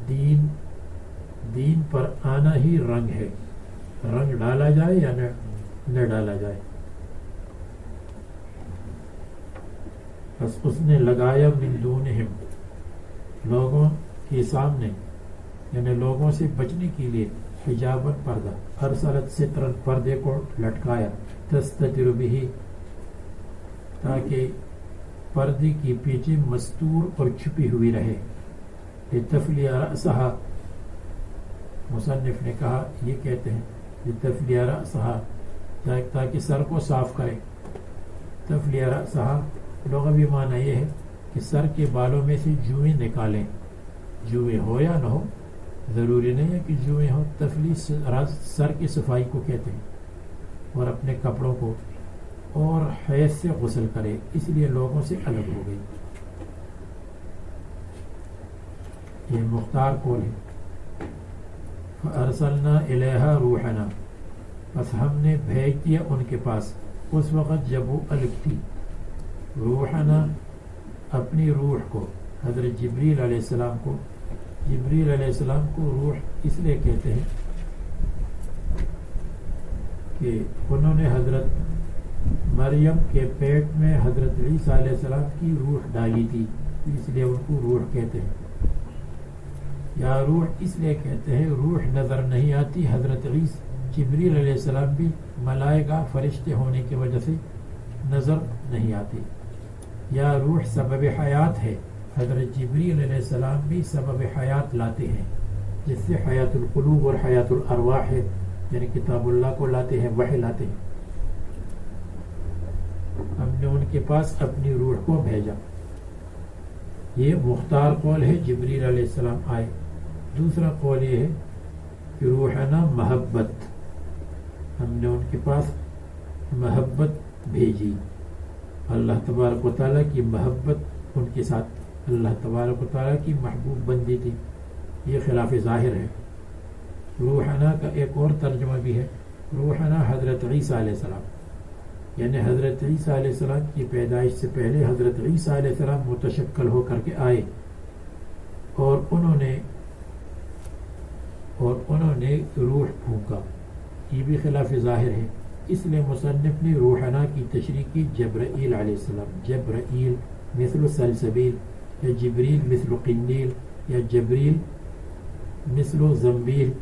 [SPEAKER 1] دین پر آنا ہی رنگ ہے, رنگ ڈالا جائے یا نہ ڈالا جائے. بس اس نے لگایا من دونہم, لوگوں کے سامنے, یعنی لوگوں سے بچنے کے لیے حجاباً پردہ, ارسلت سترن پردے کو لٹکایا, تستتر بہ تاکہ پردے کی پیچھے مستور اور چھپی ہوئی رہے. لتفلی رأسہا, مصنف نے کہا یہ کہتے ہیں لتفلی رأسہا تاکہ سر کو صاف کرے. تفلی رأسہا لغوی معنی یہ ہے کہ سر کے بالوں میں سے جوئیں نکالیں. جوئیں ہو یا نہ ہو, ضروری نہیں ہے کہ جوئیں ہو. تفلی سر کی صفائی کو کہتے ہیں. اور اپنے کپڑوں کو اور حیض سے غسل کرے, اس لیے لوگوں سے الگ ہو گئی. یہ مختار قول ہے. فارسلنا الیہا روحنا, بس ہم نے بھیج دیا ان کے پاس اس وقت جب وہ الگ تھی. روحنا اپنی روح کو, حضرت جبریل علیہ السلام کو. جبریل علیہ السلام کو روح اس لیے کہتے ہیں کہ انہوں نے حضرت مریم کے پیٹ میں حضرت عیسیٰ علیہ السلام کی روح ڈالی تھی, اس لیے ان کو روح کہتے ہیں. یا روح اس لیے کہتے ہیں, روح نظر نہیں آتی. حضرت جبریل علیہ السلام بھی ملائکہ فرشتے ہونے کی وجہ سے نظر نہیں آتی. یا روح سبب حیات ہے, حضرت جبریل علیہ السلام بھی سبب حیات لاتے ہیں, جس سے حیات القلوب اور حیات الارواح ہے, یعنی کتاب اللہ کو لاتے ہیں, وحی لاتے ہیں. ہم نے ان کے پاس اپنی روح کو بھیجا. یہ مختار قول ہے, جبریل علیہ السلام آئے. دوسرا قول یہ ہے کہ روحنا محبت, ہم نے ان کے پاس محبت بھیجی. اللہ تبارک و تعالیٰ کی محبت ان کے ساتھ, اللہ تبارک و تعالیٰ کی محبوب بندی تھی. یہ خلاف ظاہر ہے. روحنا کا ایک اور ترجمہ بھی ہے, روحنا حضرت عیسیٰ علیہ السلام, یعنی حضرت عیسیٰ علیہ السلام کی پیدائش سے پہلے حضرت عیسیٰ علیہ السلام متشکل ہو کر کے آئے, اور انہوں نے روح پھونکا. یہ بھی خلاف ظاہر ہے. اس لیے مصنف نے روحنا کی تشریح کی جبرائیل علیہ السلام. جبرائیل مثل سلسبیل, یا جبریل مثل قندیل, یا جبریل مثل زنبیل,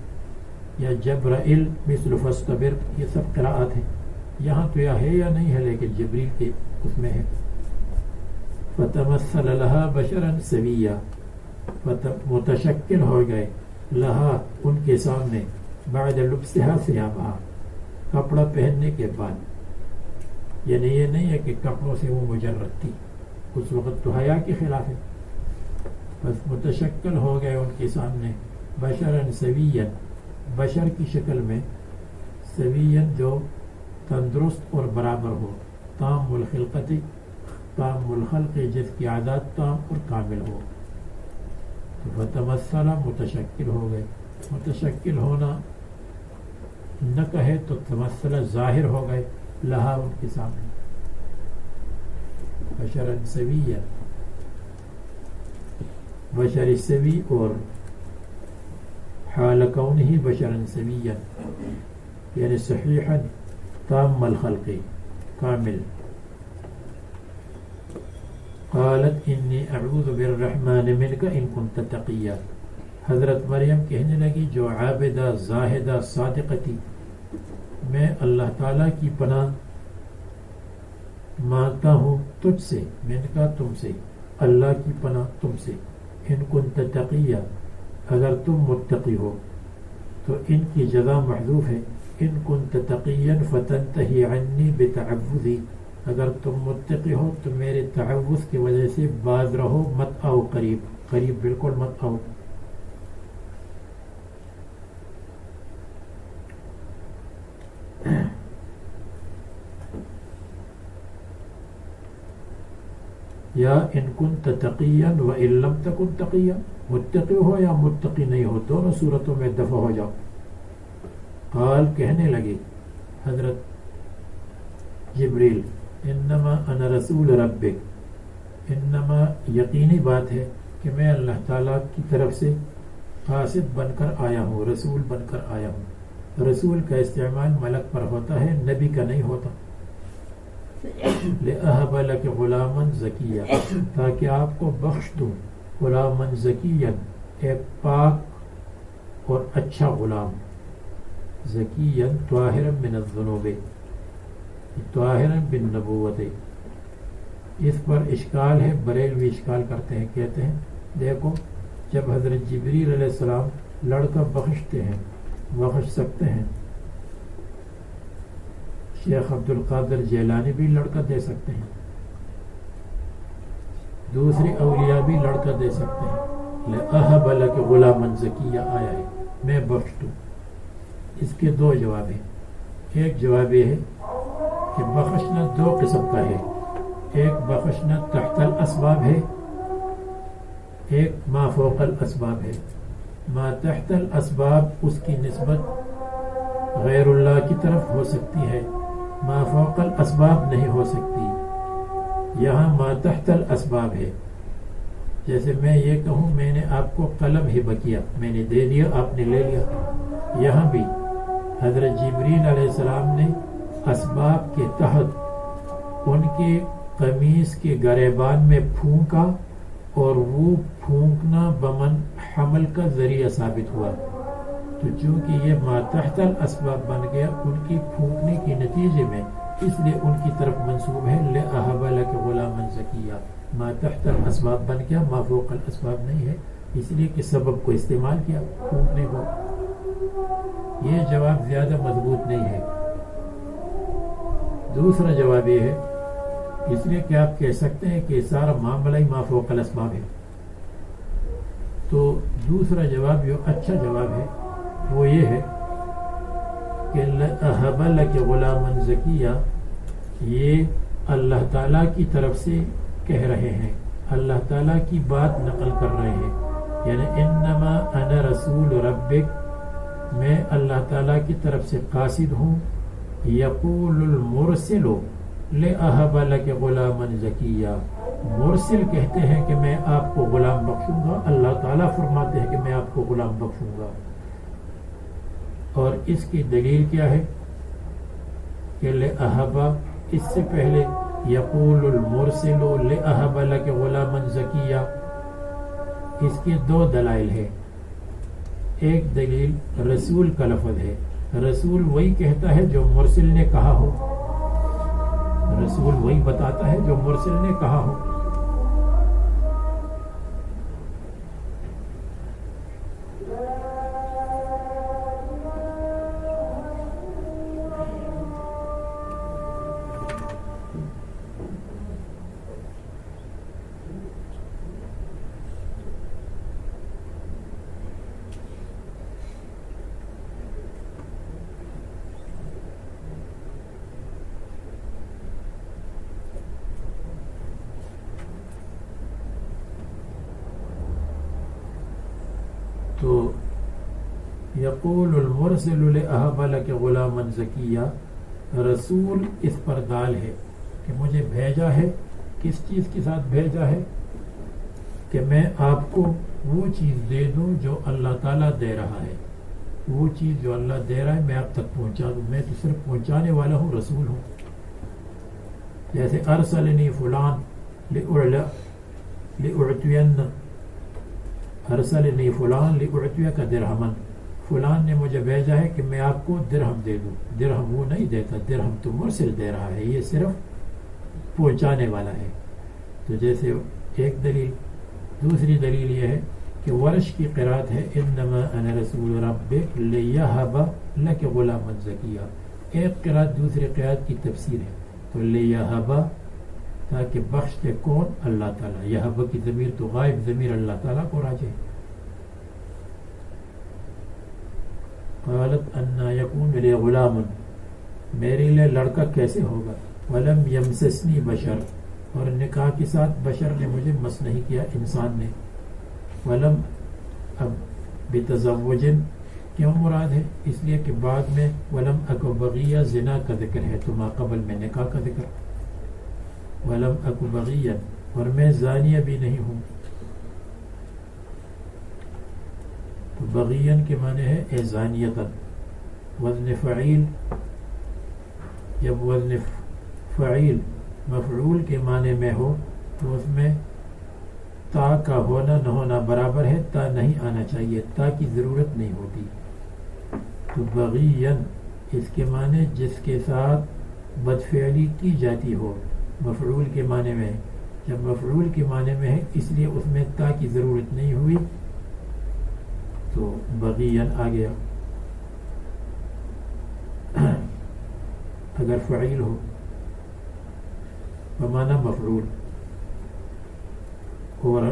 [SPEAKER 1] یا جبرائیل مثل فاصطبر. یہ سب قراءات ہیں. یہاں تو یہ ہے یا نہیں ہے, لیکن جبریل کے اس میں ہے. فتمثل لہا بشرا سویا, متشکل ہو گئے لہا ان کے سامنے, بعد لبسہا ثیابہا, کپڑا پہننے کے بعد. یعنی یہ نہیں ہے کہ کپڑوں سے وہ مجرد تھی, اس وقت تو حیا کے خلاف ہے. بس متشکل ہو گئے ان کے سامنے بشرا سویا, بشر کی شکل میں, سویا جو تندرست اور برابر ہو, تام الخلقت, تام الخلق جس کی عادات تام اور کامل ہو. تو فتمثل متشکل ہو گئے. متشکل ہونا نہ کہے تو مسئلہ ظاہر ہو گئے لہا ان کے سامنے. بشرا سویا، بشر سوی اور حال کونہ بشرا سویا یعنی صحیحا تام الخلق کامل. قالت انی اعوذ بالرحمن منک ان کنت تقیا. حضرت مریم کہنے لگی جو عابدہ زاہدہ صادقہ تھی، میں اللہ تعالیٰ کی پناہ مانگتا ہوں تجھ سے، من کا تم سے، اللہ کی پناہ تم سے. ان کنت تقیا اگر تم متقی ہو، تو ان کی جزا محذوف ہے. ان کنت تقیا فتنتہی عنی بتعوذی، اگر تم متقی ہو تو میرے تعوذ کی وجہ سے باز رہو، مت آؤ قریب، قریب بالکل مت آؤ. یا ان کنت تقیا و ان لم تکن تقیا، متقی ہو یا متقی نہیں ہو، دونوں صورتوں میں دفع ہو جاؤ. قال کہنے لگے حضرت جبریل انما انا رسول ربک، انما یقینی بات ہے کہ میں اللہ تعالیٰ کی طرف سے قاصد بن کر آیا ہوں، رسول بن کر آیا ہوں. رسول کا استعمال ملک پر ہوتا ہے، نبی کا نہیں ہوتا. لأہب لک غلاما زکیا، تاکہ آپ کو بخش دوں غلاما زکیا، ایک پاک اور اچھا غلام. زکیا طاہرا من الذنوب، طاہرا بالنبوت. اس پر اشکال ہے، بریلوی اشکال کرتے ہیں، کہتے ہیں دیکھو جب حضرت جبریل علیہ السلام لڑکا بخشتے ہیں، بخش سکتے ہیں، شیخ عبد القادر جیلانی بھی لڑکا دے سکتے ہیں، دوسرے اولیاء بھی لڑکا دے سکتے ہیں. لأہب لک غلاما زکیا آیا ہے، میں بخش دوں. اس کے دو جواب ہیں. ایک جواب یہ ہے کہ بخشنا دو قسم کا ہے، ایک بخشنا تحت الاسباب ہے، ایک ما فوق الاسباب ہے. ما تحت الاسباب اس کی نسبت غیر اللہ کی طرف ہو سکتی ہے، ما فوق الاسباب نہیں ہو سکتی. یہاں ما تحت الاسباب ہے. جیسے میں یہ کہوں میں نے آپ کو قلم ہبہ کیا، میں نے دے دیا، آپ نے لے لیا. یہاں بھی حضرت جبریل علیہ السلام نے اسباب کے تحت ان کے قمیص کے گریبان میں پھونکا، اور وہ پھونکنا بمن حمل کا ذریعہ ثابت ہوا. تو چونکہ یہ ما تحت الاسباب بن گیا ان کی پھونکنے کے نتیجے میں، اس لیے ان کی طرف منسوب ہے لأہب لک غلاما زکیا. ما تحت الاسباب بن گیا، ما فوق الاسباب نہیں ہے، اس لیے کہ سبب کو استعمال کیا پھونکنے کو. یہ جواب زیادہ مضبوط نہیں ہے. دوسرا جواب یہ ہے، اس لیے کہ آپ کہہ سکتے ہیں کہ سارا معاملہ ہی ما فوق الاسباب ہے. تو دوسرا جواب جو اچھا جواب ہے وہ یہ ہے کہ لأہب لک غلاما زکیا، یہ اللہ تعالیٰ کی طرف سے کہہ رہے ہیں، اللہ تعالیٰ کی بات نقل کر رہے ہیں. یعنی انما انا رسول ربک، میں اللہ تعالیٰ کی طرف سے قاصد ہوں. یقول المرسل لأہب لک غلاما زکیا، مرسل کہتے ہیں کہ میں آپ کو غلام بخشوں گا، اللہ تعالیٰ فرماتے ہیں کہ میں آپ کو غلام بخشوں گا. اور اس کی دلیل کیا ہے کہ لأہب، اس سے پہلے یقول المرسل لأہب لک غلاما زکیا، اس کے دو دلائل ہیں. ایک دلیل رسول کا لفظ ہے، رسول وہی کہتا ہے جو مرسل نے کہا ہو، رسول وہی بتاتا ہے جو مرسل نے کہا ہو. یقول المرسل لأہب لک غلاما زکیہ، رسول اس پر دال ہے کہ مجھے بھیجا ہے، کس چیز کے ساتھ بھیجا ہے؟ کہ میں آپ کو وہ چیز دے دوں جو اللہ تعالیٰ دے رہا ہے، وہ چیز جو اللہ دے رہا ہے میں آپ تک پہنچا دوں، میں تو صرف پہنچانے والا ہوں، رسول ہوں۔ جیسے ارسلنی فلان لأعطین، ارسلنی فلان لأعطیک درہما، فلان نے مجھے بھیجا ہے کہ میں آپ کو درہم دے دوں۔ درہم وہ نہیں دیتا، درہم تو مرسل دے رہا ہے، یہ صرف پہنچانے والا ہے۔ تو جیسے ایک دلیل، دوسری دلیل یہ ہے کہ ورش کی قرات ہے انما انا رسول ربک لیہب لک غلاما زکیہ، ایک قرات دوسری قرات کی تفسیر ہے۔ تو لیہب تاکہ بخش دے، کون؟ اللہ تعالیٰ۔ یہب کی ضمیر تو غائب ضمیر اللہ تعالیٰ کو راجع ہے۔ قالت انا یکون لی غلام، میرے لیے لڑکا کیسے ہوگا؟ ولم یمسسنی بشر، اور نکاح کے ساتھ بشر نے مجھے مس نہیں کیا، انسان نے۔ ولم، اب بتزوج کیوں مراد ہے؟ اس لیے کہ بعد میں ولم اکو بغیہ زنا کا ذکر ہے، تو ما قبل میں نکاح کا ذکر۔ ولم اکو بغیہ، اور میں زانیہ بھی نہیں ہوں۔ تو بغیًا کے معنی ہے اے زانیتاً۔ وزن فعیل، جب وزن فعیل مفعول کے معنی میں ہو تو اس میں تا کا ہونا نہ ہونا برابر ہے، تا نہیں آنا چاہیے، تا کی ضرورت نہیں ہوتی۔ تو بغیًا اس کے معنی جس کے ساتھ بدفعلی کی جاتی ہو، مفعول کے معنی میں۔ جب مفعول کے معنی میں ہے اس لیے اس میں تا کی ضرورت نہیں ہوئی، تو بغیًا آ گیا۔ اگر فعیل ہو بمعنی مفعول، اور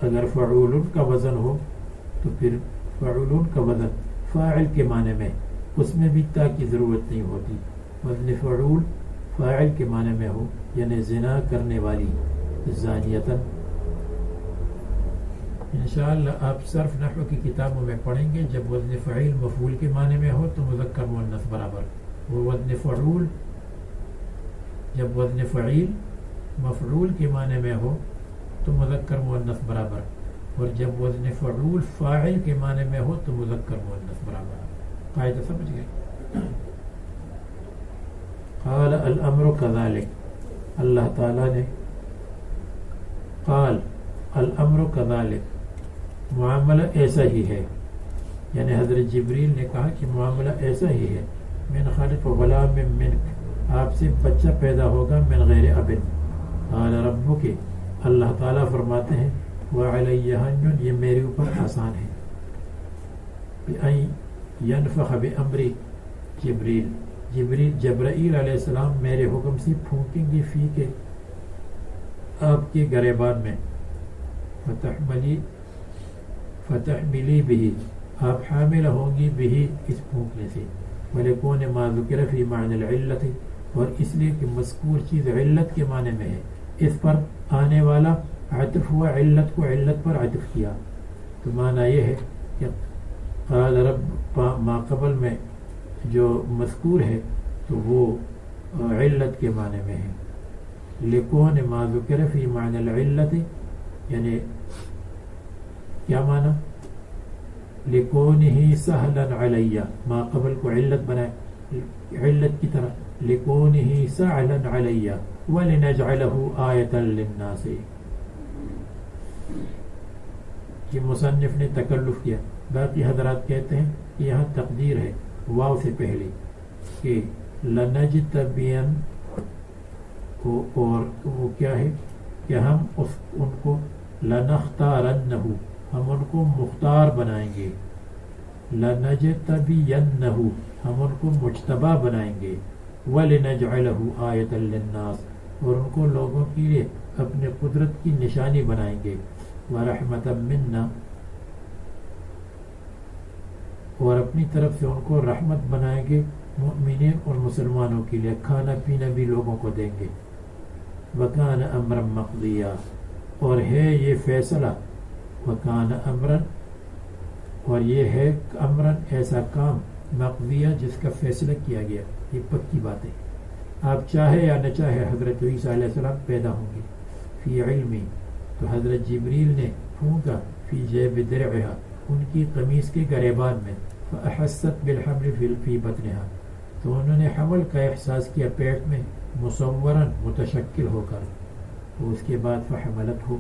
[SPEAKER 1] اگر فعول کا وزن ہو تو پھر فعول کا وزن فاعل کے معنی میں، اس میں بھی تا کی ضرورت نہیں ہوتی۔ وزن فعول فاعل کے معنی میں ہو، یعنی زنا کرنے والی، زانیتاً۔ انشاءاللہ آپ صرف نحو کی کتابوں میں پڑھیں گے، جب وزن فعیل مفعول کے معنی میں ہو تو مذکر مؤنث برابر، وہ وزن فعول جب وزن فعیل مفعول کے معنی میں ہو تو مذکر مؤنث برابر، اور جب وزن فعول فاعل کے معنی میں ہو تو مذکر مؤنث برابر۔ قاعدہ سمجھ گئے؟ قال الامر كذلك، اللہ تعالیٰ نے قال الامر كذلك، معاملہ ایسا ہی ہے، یعنی حضرت جبریل نے کہا کہ معاملہ ایسا ہی ہے۔ من خلق غلام منک، آپ سے بچہ پیدا ہوگا، من غیر اب۔ قال ربک، اللہ تعالیٰ فرماتے ہیں وعلی ہن، یہ میرے اوپر آسان ہے۔ بأن ينفخ بأمری، جبرائیل علیہ السلام میرے حکم سے پھونکیں گے فی کے، آپ کے گریبان میں، فتحملی بھی، آپ حامل ہوں گی بھی، اس پھونکنے سے۔ وَلِكُونِ مَا ذُكِرَ فِي مَعْنِ الْعِلَّةِ، اور اس لیے کہ مذکور چیز علت کے معنی میں ہے، اس پر آنے والا عطف ہوا، علت کو علت پر عطف کیا، تو معنی یہ ہے کہ قال رب ما قبل میں جو مذکور ہے تو وہ علت کے معنی میں ہے۔ لِكُونِ مَا ذُكِرَ فِي مَعْنِ الْعِلَّةِ، یعنی کیا معنی؟ لِكُونِهِ سَهْلًا عَلَيَّ، ما قبل کو علت بنائے، علت کی طرح لِكُونِهِ سَهْلًا عَلَيَّ وَلِنَجْعَلَهُ آیَةً لِلنَّاسِ۔ یہ مصنف نے تکلف کیا، باقی حضرات کہتے ہیں کہ یہاں تقدیر ہے واو سے پہلے کہ لَنَجْتَبِيَنَّ، اور وہ کیا ہے کہ ہم ان کو لَنَخْتَارَنَّهُ، ہم ان کو مختار بنائیں گے، لَنَجْتَبِيَنَّهُ، ہم ان کو مجتبی بنائیں گے، وَلِنَجْعَلَهُ آیَةً لِلنَّاسِ، اور ان کو لوگوں کے لیے اپنے قدرت کی نشانی بنائیں گے، وَرَحْمَةً مِنَّا، اور اپنی طرف سے ان کو رحمت بنائیں گے، مؤمنین اور مسلمانوں کے لیے، کھانا پینا بھی لوگوں کو دیں گے۔ وَكَانَ أَمْرًا مَقْضِيًّا، اور ہے یہ فیصلہ، وَكَانَ أَمْرًا اور یہ ہے امرن ایسا کام مقضیہ جس کا فیصلہ کیا گیا، یہ پکی بات ہے. آپ چاہے یا نہ چاہے حضرت عیسیٰ علیہ السلام پیدا ہوں گے. فی علمی، تو حضرت جبریل نے پھونکا فی جیب درعہا، ان کی قمیص کے گریبان میں، فاحست بالحمل فی بطنہا، تو انہوں نے حمل کا احساس کیا پیٹ میں، مصوراً متشکل ہو کر. تو اس کے بعد فحملت ہو.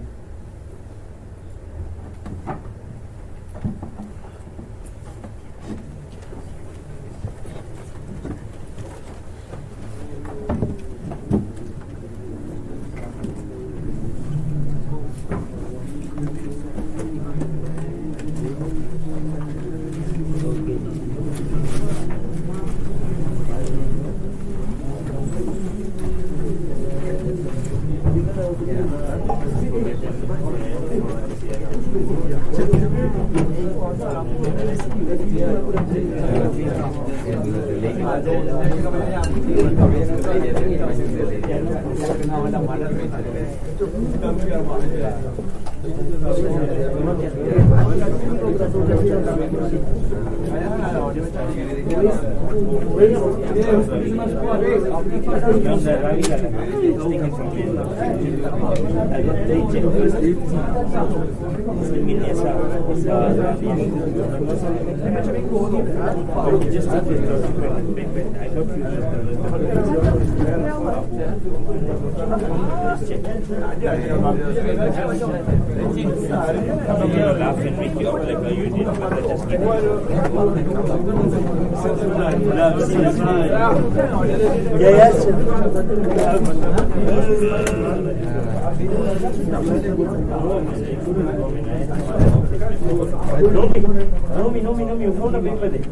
[SPEAKER 1] Nomi, you phone a bit with it.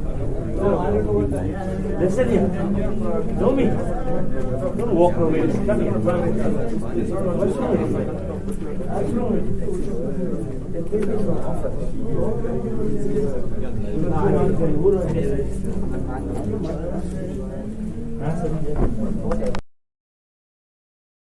[SPEAKER 1] Listen here. Nomi, don't walk away. Come here. What's wrong with you? What's wrong with you?